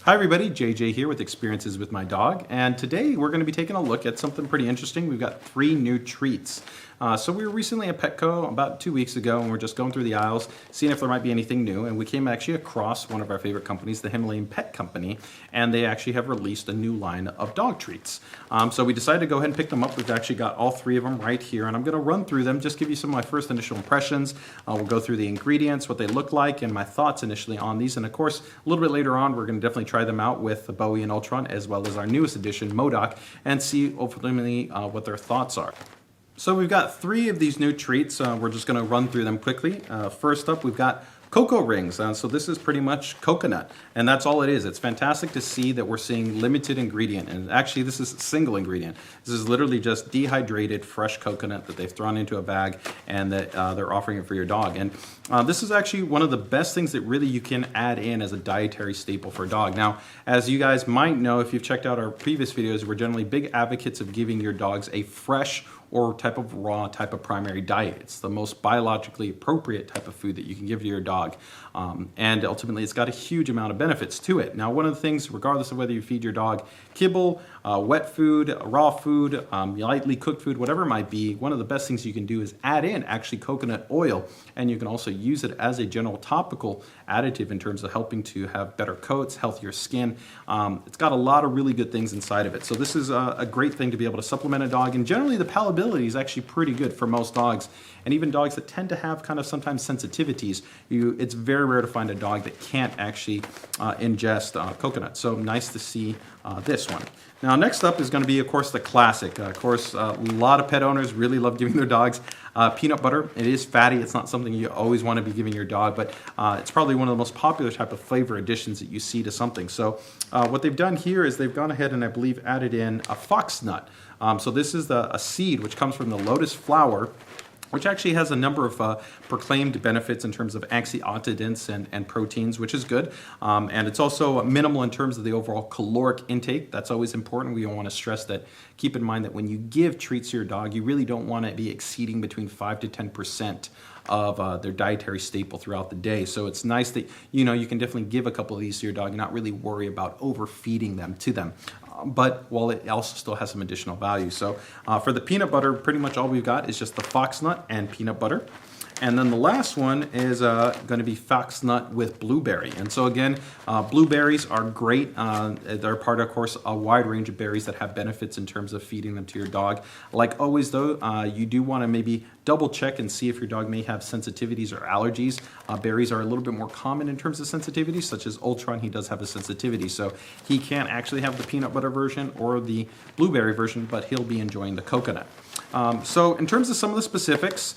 Hi everybody, JJ here with Experiences with My Dog, and today we're going to be taking a look at something pretty interesting. We've got 3 new treats. So we were recently at Petco about 2 weeks ago, and we're just going through the aisles, seeing if there might be anything new, and we came actually across one of our favorite companies, the Himalayan Pet Company, and they actually have released a new line of dog treats. So we decided to go ahead and pick them up. We've actually got all 3 of them right here, and I'm going to run through them, just give you some of my first initial impressions. We'll go through the ingredients, what they look like, and my thoughts initially on these, and of course, a little bit later on, we're going to definitely try them out with the Bowie and Ultron, as well as our newest edition, Modoc, and see ultimately what their thoughts are. So we've got 3 of these new treats. We're just going to run through them quickly. First up, we've got Coco rings. So this is pretty much coconut, and that's all it is. It's fantastic to see that we're seeing limited ingredient, and actually this is a single ingredient. This is literally just dehydrated fresh coconut that they've thrown into a bag, and that they're offering it for your dog. And this is actually one of the best things that really you can add in as a dietary staple for a dog. Now, as you guys might know, if you've checked out our previous videos, we're generally big advocates of giving your dogs a fresh or type of raw type of primary diet. It's the most biologically appropriate type of food that you can give to your dog. And ultimately it's got a huge amount of benefits to it. Now, one of the things, regardless of whether you feed your dog kibble, wet food, raw food, lightly cooked food, whatever it might be, one of the best things you can do is add in actually coconut oil, and you can also use it as a general topical additive in terms of helping to have better coats, healthier skin. It's got a lot of really good things inside of it. So this is a great thing to be able to supplement a dog, and generally the palatability is actually pretty good for most dogs, and even dogs that tend to have kind of sometimes sensitivities. It's very rare to find a dog that can't actually ingest coconut. So nice to see this one. Now, next up is going to be, of course, the classic. Of course, a lot of pet owners really love giving their dogs peanut butter. It is fatty. It's not something you always want to be giving your dog, but it's probably one of the most popular type of flavor additions that you see to something. So what they've done here is they've gone ahead and I believe added in a foxnut. So this is a seed which comes from the lotus flower, which actually has a number of proclaimed benefits in terms of antioxidants and proteins, which is good. And it's also minimal in terms of the overall caloric intake. That's always important. We don't want to stress that. Keep in mind that when you give treats to your dog, you really don't want to be exceeding between 5 to 10% of their dietary staple throughout the day. So it's nice that you can definitely give a couple of these to your dog and not really worry about overfeeding them to them. But while it also still has some additional value. So for the peanut butter, pretty much all we've got is just the foxnut and peanut butter. And then the last one is going to be foxnut with blueberry. And so again, blueberries are great. They're part of course, a wide range of berries that have benefits in terms of feeding them to your dog. Like always though, you do want to maybe double check and see if your dog may have sensitivities or allergies. Berries are a little bit more common in terms of sensitivities, such as Ultron, he does have a sensitivity. So he can't actually have the peanut butter version or the blueberry version, but he'll be enjoying the coconut. So in terms of some of the specifics,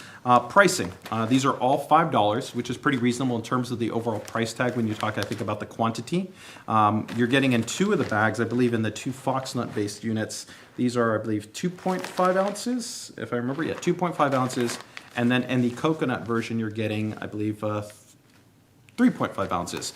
pricing, these are all $5, which is pretty reasonable in terms of the overall price tag when you talk, I think, about the quantity. You're getting in 2 of the bags, I believe in the 2 foxnut-based units. These are, I believe, 2.5 ounces, if I remember. Yeah, 2.5 ounces. And then in the coconut version, you're getting, I believe, 3.5 ounces.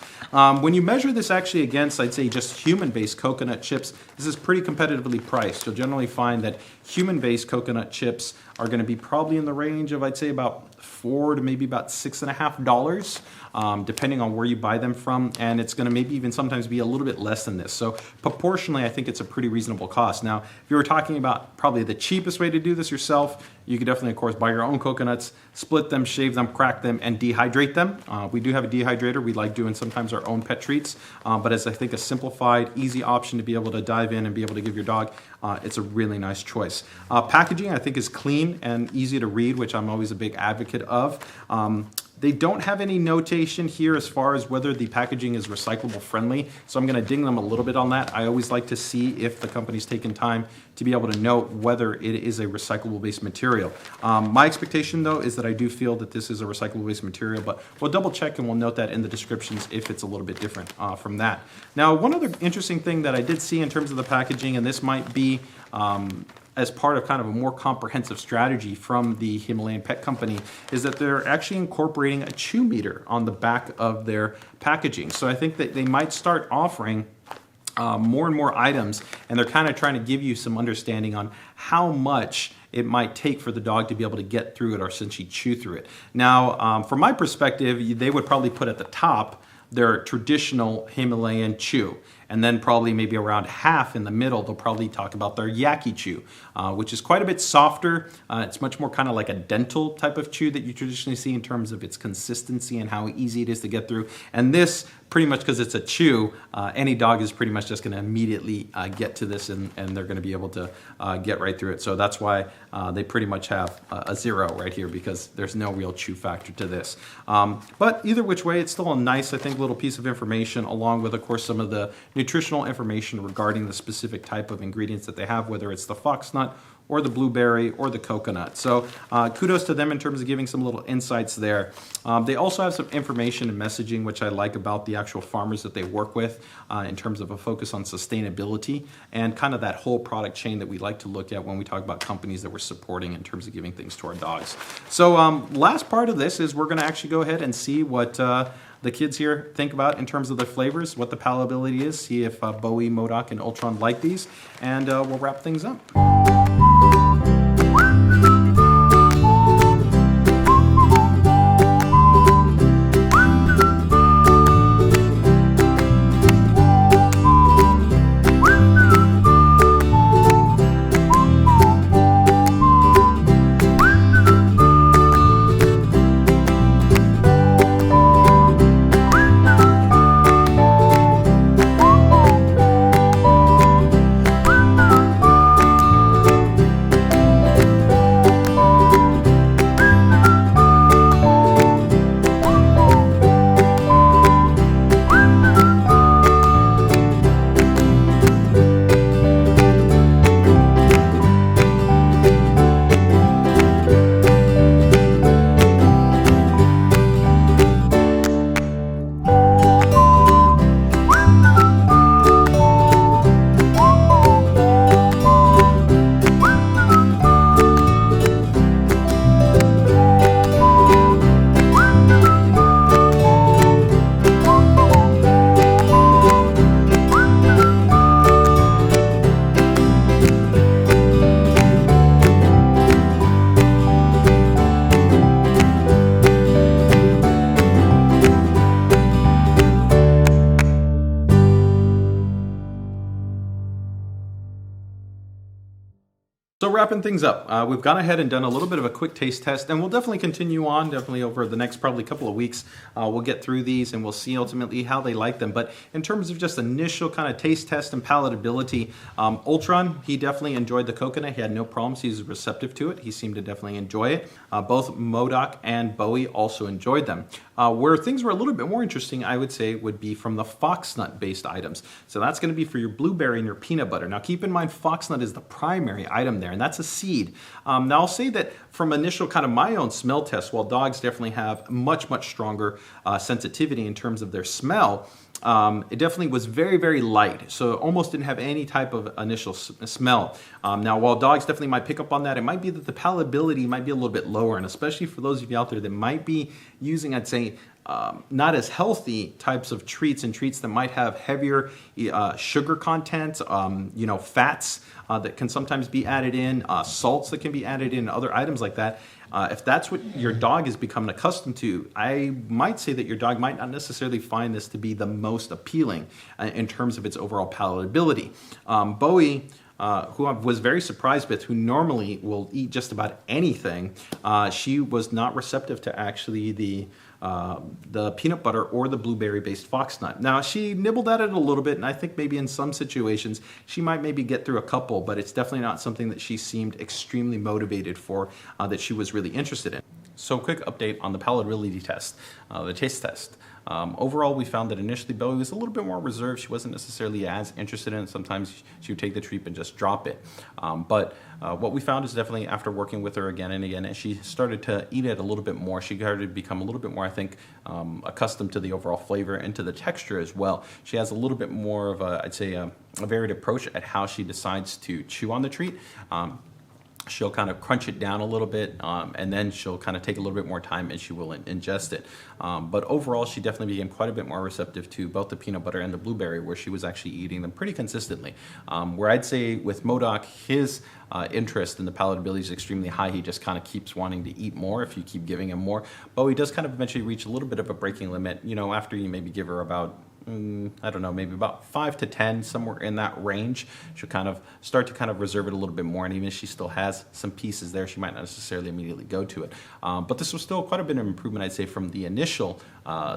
When you measure this actually against, I'd say, just human-based coconut chips, this is pretty competitively priced. You'll generally find that human-based coconut chips are going to be probably in the range of, I'd say, about $4 to maybe about $6.50, depending on where you buy them from, and it's going to maybe even sometimes be a little bit less than this. So proportionally, I think it's a pretty reasonable cost. Now, if you were talking about probably the cheapest way to do this yourself, you could definitely, of course, buy your own coconuts, split them, shave them, crack them, and dehydrate them. We do have a dehydrator. We like doing sometimes our own pet treats, but as I think a simplified, easy option to be able to dive in and be able to give your dog, it's a really nice choice. Packaging, I think, is clean and easy to read, which I'm always a big advocate of. They don't have any notation here as far as whether the packaging is recyclable friendly, so I'm going to ding them a little bit on that. I always like to see if the company's taken time to be able to note whether it is a recyclable based material. My expectation though is that I do feel that this is a recyclable based material, but we'll double check and we'll note that in the descriptions if it's a little bit different from that. Now, one other interesting thing that I did see in terms of the packaging, and this might be as part of kind of a more comprehensive strategy from the Himalayan Pet Company, is that they're actually incorporating a chew meter on the back of their packaging. So I think that they might start offering more and more items, and they're kind of trying to give you some understanding on how much it might take for the dog to be able to get through it or essentially chew through it. Now, from my perspective, they would probably put at the top their traditional Himalayan chew. And then probably maybe around half in the middle, they'll probably talk about their Yaki chew, which is quite a bit softer. It's much more kind of like a dental type of chew that you traditionally see in terms of its consistency and how easy it is to get through. And this, pretty much because it's a chew, any dog is pretty much just going to immediately get to this, and they're going to be able to get right through it. So that's why they pretty much have a 0 right here, because there's no real chew factor to this. But either which way, it's still a nice, I think, little piece of information, along with, of course, some of the nutritional information regarding the specific type of ingredients that they have, whether it's the foxnut or the blueberry or the coconut. So kudos to them in terms of giving some little insights there. They also have some information and messaging, which I like about the actual farmers that they work with in terms of a focus on sustainability and kind of that whole product chain that we like to look at when we talk about companies that we're supporting in terms of giving things to our dogs. So last part of this is we're gonna actually go ahead and see what the kids here think about in terms of the flavors, what the palatability is, see if Bowie, Modoc, and Ultron like these, and we'll wrap things up. So wrapping things up, we've gone ahead and done a little bit of a quick taste test, and we'll definitely continue on, definitely over the next probably couple of weeks. We'll get through these and we'll see ultimately how they like them. But in terms of just initial kind of taste test and palatability, Ultron, he definitely enjoyed the coconut. He had no problems. He was receptive to it. He seemed to definitely enjoy it. Both Modoc and Bowie also enjoyed them. Where things were a little bit more interesting, I would say, would be from the foxnut-based items. So that's going to be for your blueberry and your peanut butter. Now keep in mind, foxnut is the primary item there, and that's a seed. Now I'll say that from initial kind of my own smell test, while dogs definitely have much stronger sensitivity in terms of their smell, it definitely was very light, so almost didn't have any type of initial smell. Now while dogs definitely might pick up on that, it might be that the palatability might be a little bit lower, and especially for those of you out there that might be using, I'd say, not as healthy types of treats and treats that might have heavier sugar content, fats that can sometimes be added in, salts that can be added in, other items like that. If that's what your dog is becoming accustomed to, I might say that your dog might not necessarily find this to be the most appealing in terms of its overall palatability. Bowie, who I was very surprised with, who normally will eat just about anything, she was not receptive to actually the peanut butter or the blueberry-based foxnut. Now, she nibbled at it a little bit, and I think maybe in some situations she might maybe get through a couple, but it's definitely not something that she seemed extremely motivated for, that she was really interested in. So quick update on the palatability test, the taste test. Overall, we found that initially Bowie was a little bit more reserved. She wasn't necessarily as interested in it. Sometimes she would take the treat and just drop it. But what we found is definitely after working with her again and again, as she started to eat it a little bit more, she started to become a little bit more, I think, accustomed to the overall flavor and to the texture as well. She has a little bit more of a, I'd say, a varied approach at how she decides to chew on the treat. She'll kind of crunch it down a little bit, and then she'll kind of take a little bit more time and she will ingest it. But overall, she definitely became quite a bit more receptive to both the peanut butter and the blueberry, where she was actually eating them pretty consistently. Where I'd say with Modoc, his interest in the palatability is extremely high. He just kind of keeps wanting to eat more if you keep giving him more. Bowie does kind of eventually reach a little bit of a breaking limit, after you maybe give her about I don't know, maybe about 5 to 10, somewhere in that range. She'll kind of start to kind of reserve it a little bit more, and even if she still has some pieces there, she might not necessarily immediately go to it. But this was still quite a bit of improvement, I'd say, from the initial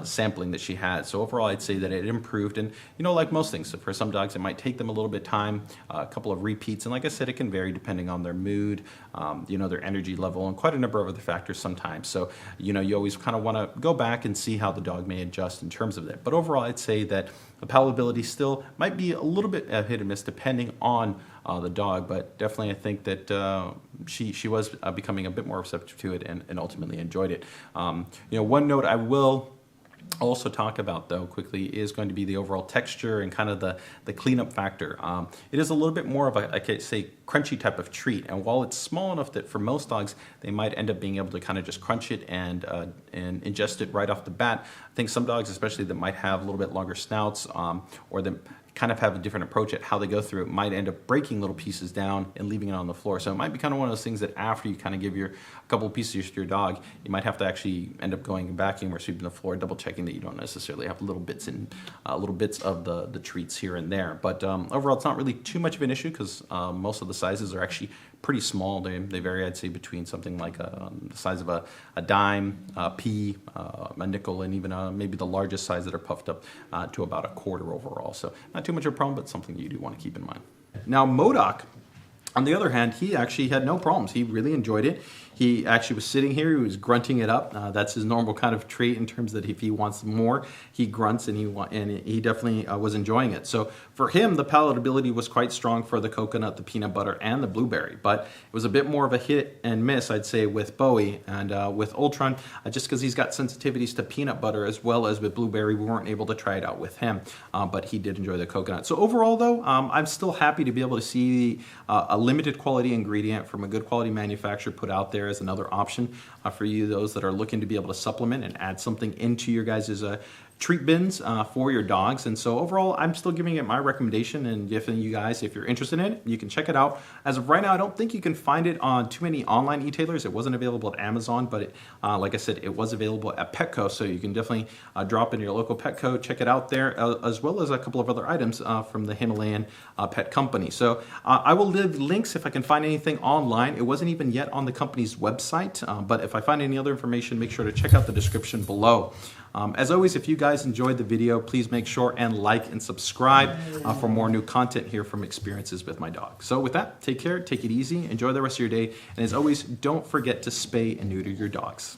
sampling that she had. So overall, I'd say that it improved, and like most things, so for some dogs, it might take them a little bit of time, a couple of repeats, and like I said, it can vary depending on their mood, their energy level, and quite a number of other factors sometimes. So, you always kind of want to go back and see how the dog may adjust in terms of that. But overall, I'd say that the palatability still might be a little bit hit or miss depending on the dog, but definitely I think that she was becoming a bit more receptive to it and ultimately enjoyed it. One note I will also talk about, though, quickly is going to be the overall texture and kind of the cleanup factor. It is a little bit more of a, I could say, crunchy type of treat, and while it's small enough that for most dogs they might end up being able to kind of just crunch it and ingest it right off the bat, I think some dogs, especially that might have a little bit longer snouts or that kind of have a different approach at how they go through it, might end up breaking little pieces down and leaving it on the floor. So it might be kind of one of those things that after you kind of give a couple of pieces to your dog, you might have to actually end up going and vacuuming or sweeping the floor, double checking that you don't necessarily have little bits of the treats here and there. But overall, it's not really too much of an issue because most of the sizes are actually pretty small. They vary, I'd say, between something like the size of a dime, a pea, a nickel, and even maybe the largest size that are puffed up to about a quarter overall. So not too much of a problem, but something you do want to keep in mind. Now, Modoc, on the other hand, he actually had no problems. He really enjoyed it. He actually was sitting here, he was grunting it up. That's his normal kind of trait in terms that if he wants more, he grunts, and he definitely was enjoying it. So for him, the palatability was quite strong for the coconut, the peanut butter, and the blueberry. But it was a bit more of a hit and miss, I'd say, with Bowie and with Ultron, just because he's got sensitivities to peanut butter as well as with blueberry. We weren't able to try it out with him, but he did enjoy the coconut. So overall, though, I'm still happy to be able to see a limited quality ingredient from a good quality manufacturer put out there as another option for you, those that are looking to be able to supplement and add something into your guys' treat bins for your dogs. And so overall, I'm still giving it my recommendation, and if you guys, if you're interested in it, you can check it out. As of right now, I don't think you can find it on too many online e-tailers. It wasn't available at Amazon, but like I said, it was available at Petco, so you can definitely drop in your local Petco, check it out there, as well as a couple of other items from the Himalayan Pet Company. So I will leave links if I can find anything online. It wasn't even yet on the company's website, but if I find any other information, make sure to check out the description below. As always, if you guys enjoyed the video, please make sure and like and subscribe for more new content here from Experiences with My Dog. So with that, take care, take it easy, enjoy the rest of your day, and as always, don't forget to spay and neuter your dogs.